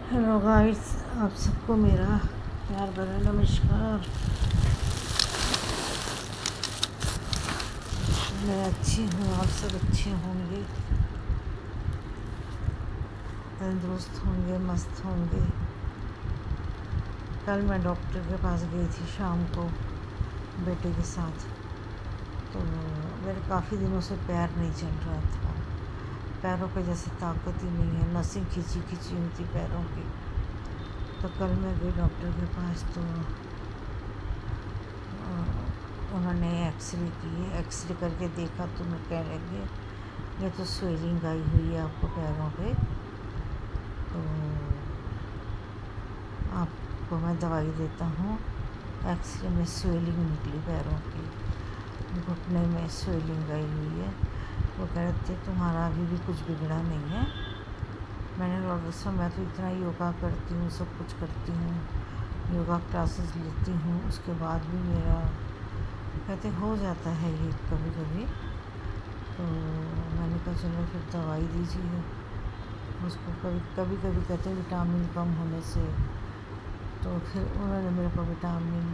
Hello guys, आप सबको मेरा प्यार भरा नमस्कार। मैं अच्छी हूँ, आप सब अच्छे होंगे, तंदुरुस्त होंगे, मस्त होंगे। कल मैं डॉक्टर के पास गई थी शाम को बेटे के साथ। तो मेरे काफ़ी दिनों से पैर नहीं चल रहा था, पैरों पे जैसे ताकत ही नहीं है, नसें खींची खींची हुई थी पैरों की। तो कल मैं गई डॉक्टर के पास, तो उन्होंने एक्सरे की। एक्सरे करके देखा तो मैं कह लगे ये तो स्वेलिंग आई हुई है आपको पैरों पे, तो आपको मैं दवाई देता हूँ। एक्सरे में स्वेलिंग निकली पैरों की, घुटने में स्वेलिंग आई हुई है। वो कह रहे थे तुम्हारा अभी भी कुछ बिगड़ा नहीं है। मैंने डॉक्टर साहब मैं तो इतना योगा करती हूँ, सब कुछ करती हूँ, योगा क्लासेस लेती हूँ, उसके बाद भी मेरा कहते हो जाता है ये कभी कभी। तो मैंने कहा चलो फिर दवाई दीजिए उसको। कभी कभी कहते हैं विटामिन कम होने से, तो फिर उन्होंने मेरे को विटामिन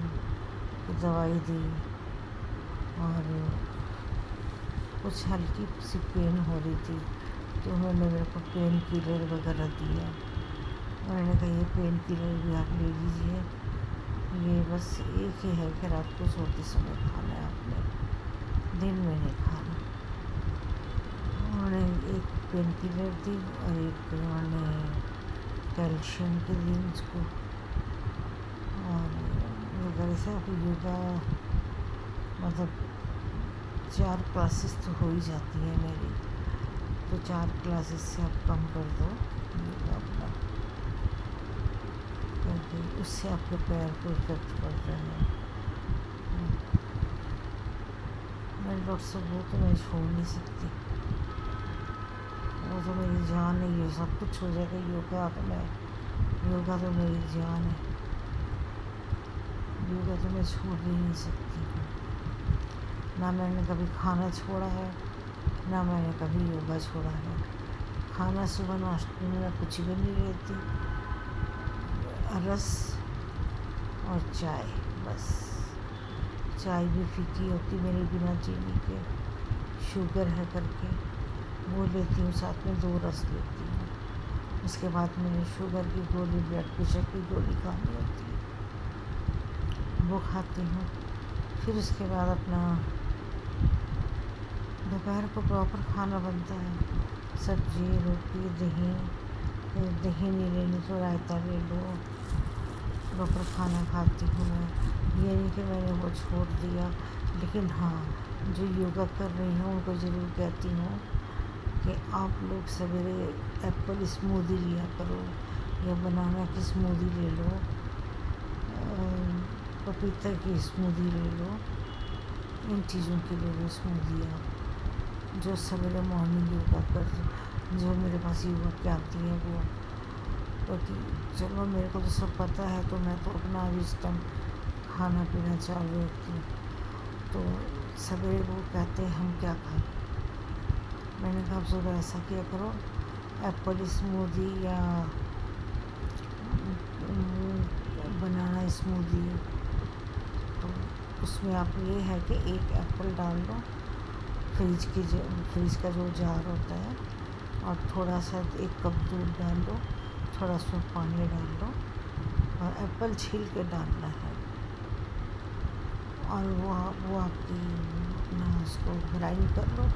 की दवाई दी और कुछ हल्की सी पेन हो रही थी, तो उन्होंने मेरे को पेन किलर वगैरह दिया। उन्होंने कहा ये पेन किलर भी आप ले लीजिए, ये बस एक ही है कि रात को सोते समय खाना है आपने, दिन में नहीं खाना। उन्होंने एक पेन किलर दी और एक उन्होंने कैल्शियम की दी मुझको। और वगैरह से आप योगा मतलब 4 क्लासेस तो हो ही जाती है मेरी, तो 4 क्लासेस से आप कम कर दो योगा अपना, क्योंकि उससे आपके पैर को इफेक्ट पड़ रहा है। मैं डॉक्टर साहब वो तो मैं छोड़ नहीं सकती, वो तो मेरी जान है, ये सब कुछ हो जाएगा योगा तो योगा तो मेरी जान है, योगा तो मैं छोड़ भी नहीं सकती हूँ। ना मैंने कभी खाना छोड़ा है, ना मैंने कभी योगा छोड़ा है। खाना सुबह नाश्ते में मैं कुछ भी नहीं लेती, रस और चाय बस। चाय भी फीकी होती मेरी बिना चीनी के, शुगर है करके वो लेती हूँ, साथ में 2 रस लेती हूँ। उसके बाद मैंने शुगर की गोली, ब्लड प्रेशर की गोली खानी होती है, वो खाती हूँ। फिर उसके बाद अपना दोपहर को प्रॉपर खाना बनता है, सब्जी, रोटी, दही। दही नहीं लेनी तो रायता ले लो, प्रॉपर खाना खाती हूँ मैं। ये नहीं कि मैंने वो छोड़ दिया, लेकिन हाँ जो योगा कर रही हूँ उनको ज़रूर कहती हूँ कि आप लोग सवेरे एप्पल स्मूदी लिया करो, या बनाना की स्मूदी ले लो, पपीता की स्मूदी ले लो, इन चीज़ों की ले लो स्मूदी आप, जो सवेरे मॉर्निंग योगा कर, जो मेरे पास योगा के आती है वो। क्योंकि चलो मेरे को तो सब पता है, तो मैं तो अपना इस टाइम खाना पीना चालू रखती हूँ। तो सवेरे वो कहते हैं हम क्या खाएं, मैंने कहा आप सुबह ऐसा किया करो, एप्पल स्मूदी या बनाना स्मूदी। तो उसमें आप ये है कि एक एप्पल डाल लो, फ्रिज का जो जार होता है, और थोड़ा सा 1 कप दूध डाल लो, थोड़ा सा पानी डाल लो और एप्पल छील के डालना है। और वो आपकी अपना उसको ग्राइंड कर लो,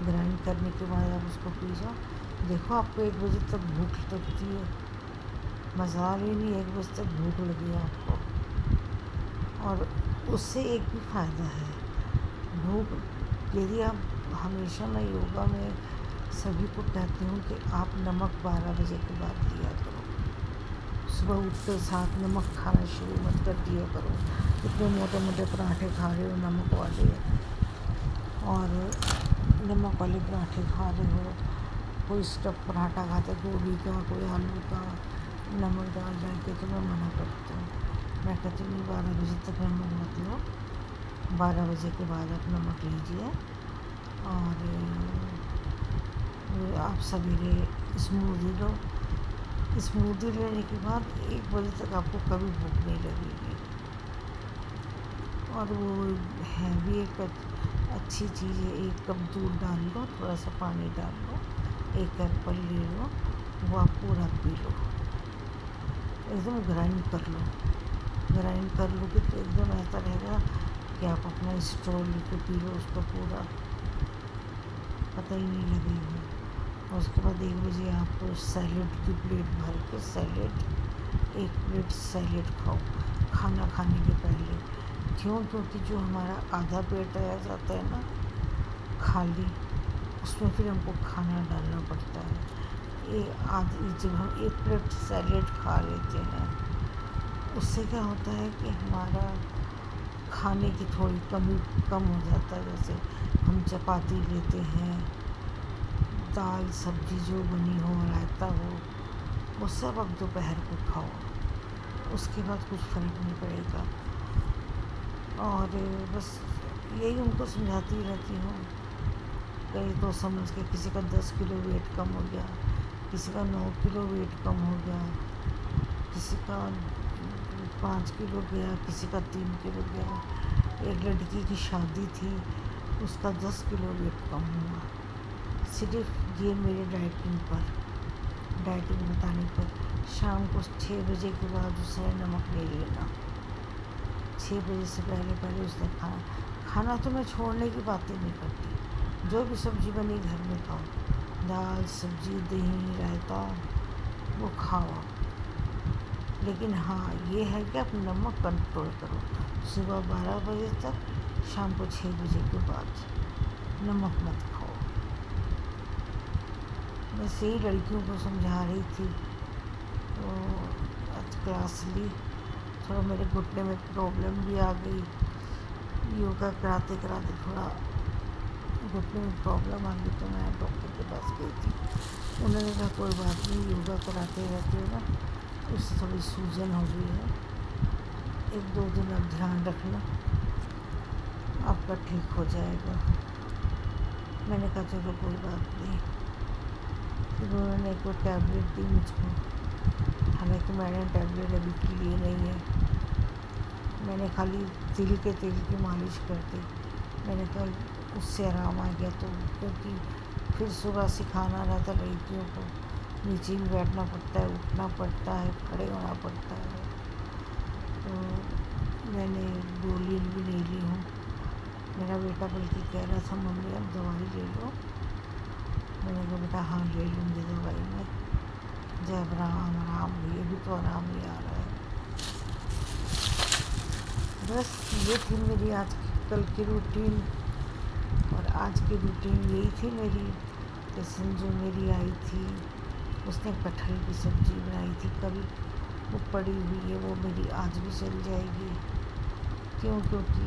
ग्राइंड करने के बाद आप उसको पी जाओ। देखो आपको 1 बजे तक भूख लगती है, मजाल ही नहीं, 1 बजे तक भूख लगी आपको। और उससे एक भी फ़ायदा है, भूख यदि आप हमेशा मैं योगा में सभी को कहती हूँ कि आप नमक 12 बजे के बाद लिया करो, सुबह उठते साथ नमक खाना शुरू मत कर दिया करो। इतने मोटे मोटे पराठे खा रहे हो नमक वाले, और नमक वाले पराठे खा रहे हो, कोई स्टफ पराठा खाते गोभी का, कोई आलू का, नमक डाल के, तो मैं मना करती हूँ। मैं कहती हूँ 12 बजे तक नमक मत लो, 12 बजे के बाद आप नमक लीजिए। और आप सवेरे स्मूदी लो, स्मूदी लेने के बाद 1 बजे तक आपको कभी भूख नहीं लगेगी। और वो है भी एक अच्छी चीज़ है। 1 कप दूध डाल लो, थोड़ा सा पानी डाल लो, 1 एप्पल ले लो, वो आप पूरा पी लो, एकदम ग्राइंड कर लो। ग्राइंड कर लोगे तो एकदम ऐसा रहेगा कि आप अपना स्ट्रॉ लेके पी लो उसको पूरा, पता ही नहीं लगेगा। और उसके बाद 1 बजे आप सैलेड की प्लेट भर के सैलेड 1 प्लेट सैलेड खाओ खाना खाने के पहले। क्यों? क्योंकि जो हमारा आधा पेट रह जाता है ना खाली, उसमें फिर हमको खाना डालना पड़ता है। जब हम 1 प्लेट सैलेड खा लेते हैं, उससे क्या होता है कि हमारा खाने की थोड़ी कमी कम हो जाता है। जैसे हम चपाती लेते हैं, दाल सब्जी जो बनी हो, रायता हो, वो सब अब दोपहर को खाओ, उसके बाद कुछ फ़र्क नहीं पड़ेगा। और बस यही उनको समझाती रहती हूँ। कई तो समझ के किसी का 10 किलो वेट कम हो गया, किसी का 9 किलो वेट कम हो गया, किसी का 5 किलो गया, किसी का 3 किलो गया। एक लड़की की शादी थी, उसका 10 किलो वेट कम हुआ, सिर्फ ये मेरे डाइटिंग बताने पर। शाम को 6 बजे के बाद उसने नमक नहीं लेना। 6 बजे से पहले उसने खाना तो मैं छोड़ने की बात ही नहीं करती। जो भी सब्ज़ी बनी घर में खाओ, दाल सब्ज़ी दही रायता वो खाओ। लेकिन हाँ, ये है कि आप नमक कंट्रोल करो। सुबह 12 बजे तक, शाम को 6 बजे के बाद नमक मत खाओ। मैं यही लड़कियों को समझा रही थी। तो आज क्लास ली, थोड़ा मेरे घुटने में प्रॉब्लम भी आ गई। योगा कराते कराते थोड़ा घुटने में प्रॉब्लम आ गई, तो मैं डॉक्टर के पास गई थी। उन्होंने कहा कोई बात नहीं, योगा कराते रहते हो ना, उससे थोड़ी सूजन हो गई है, 1-2 दिन आप ध्यान रखना, आपका ठीक हो जाएगा। मैंने कहा चलो कोई बात नहीं। फिर उन्होंने कोई टैबलेट दी मुझको, हालांकि मैंने टैबलेट अभी लिए नहीं है। मैंने खाली तिल की मालिश कर दी। मैंने कहा उससे आराम आ गया। तो क्योंकि फिर सुबह सिखाना रहता लड़कियों को, नीचे भी बैठना पड़ता है, उठना पड़ता है, खड़े होना पड़ता है। तो मैंने गोली भी ले ली हूँ। मेरा बेटा बल्कि कह रहा था मम्मी अब दवाई ले लो। मैंने कहा बेटा हाँ ले लूँगी दवाई में, जब आराम ये भी तो आराम ही आ रहा है। बस ये थी मेरी आज कल की रूटीन। और आज की रूटीन यही थी मेरी। किशन जो मेरी आई थी, उसने कटहल की सब्ज़ी बनाई थी कल, वो पड़ी हुई है, वो मेरी आज भी चल जाएगी। क्यों? क्योंकि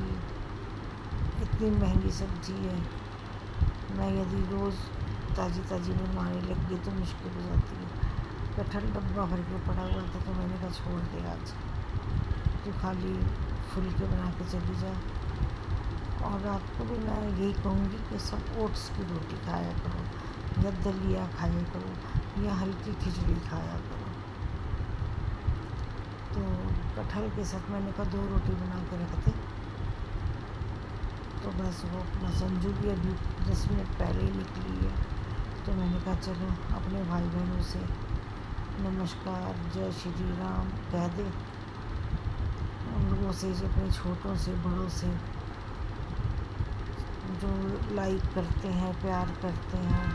इतनी महंगी सब्ज़ी है, मैं यदि रोज़ ताज़ी बनवाने लग गई तो मुश्किल हो जाती है। कटहल डब्बा भर के पड़ा हुआ था, तो मैंने कहा छोड़ दे आज, तो खाली फुलके बना के चली जा। और रात को भी मैं यही कहूँगी कि सब ओट्स की रोटी खाया करो, या दलिया खाया करो, या हल्की खिचड़ी खाया करो। तो कटहल के साथ मैंने कहा 2 रोटी बना के रख दे। तो बस वो अपना संजू भी अभी 10 मिनट पहले ही निकली है। तो मैंने कहा चलो अपने भाई बहनों से नमस्कार, जय श्री राम कह दे। उन लोगों से, अपने छोटों से बड़ों से, जो लाइक करते हैं, प्यार करते हैं,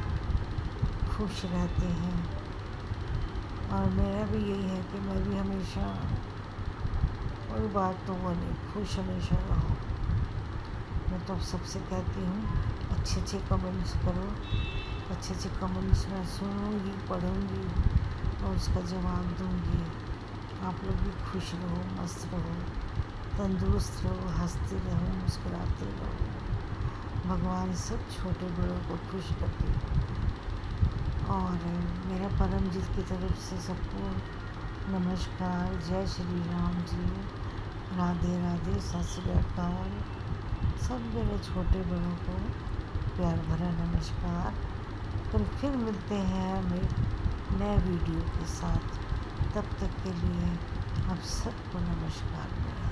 खुश रहते हैं। और मेरा भी यही है कि मैं भी हमेशा, कोई बात तो वो नहीं, खुश हमेशा रहो। मैं तो सबसे कहती हूँ अच्छे कमेंट्स करो, अच्छे कमेंट्स मैं सुनूँगी, पढ़ूँगी और उसका जवाब दूँगी। आप लोग भी खुश रहो, मस्त रहो, तंदुरुस्त रहो, हंसते रहो, मुस्कुराते रहो। भगवान सब छोटे बड़ों को खुश रखे। और मेरा परमजीत की तरफ से सबको नमस्कार, जय श्री राम जी, राधे राधे, सत श्री अकाल। सब मेरे छोटे बड़ों को प्यार भरा नमस्कार। कल फिर मिलते हैं नए वीडियो के साथ। तब तक के लिए आप सबको नमस्कार मेरा।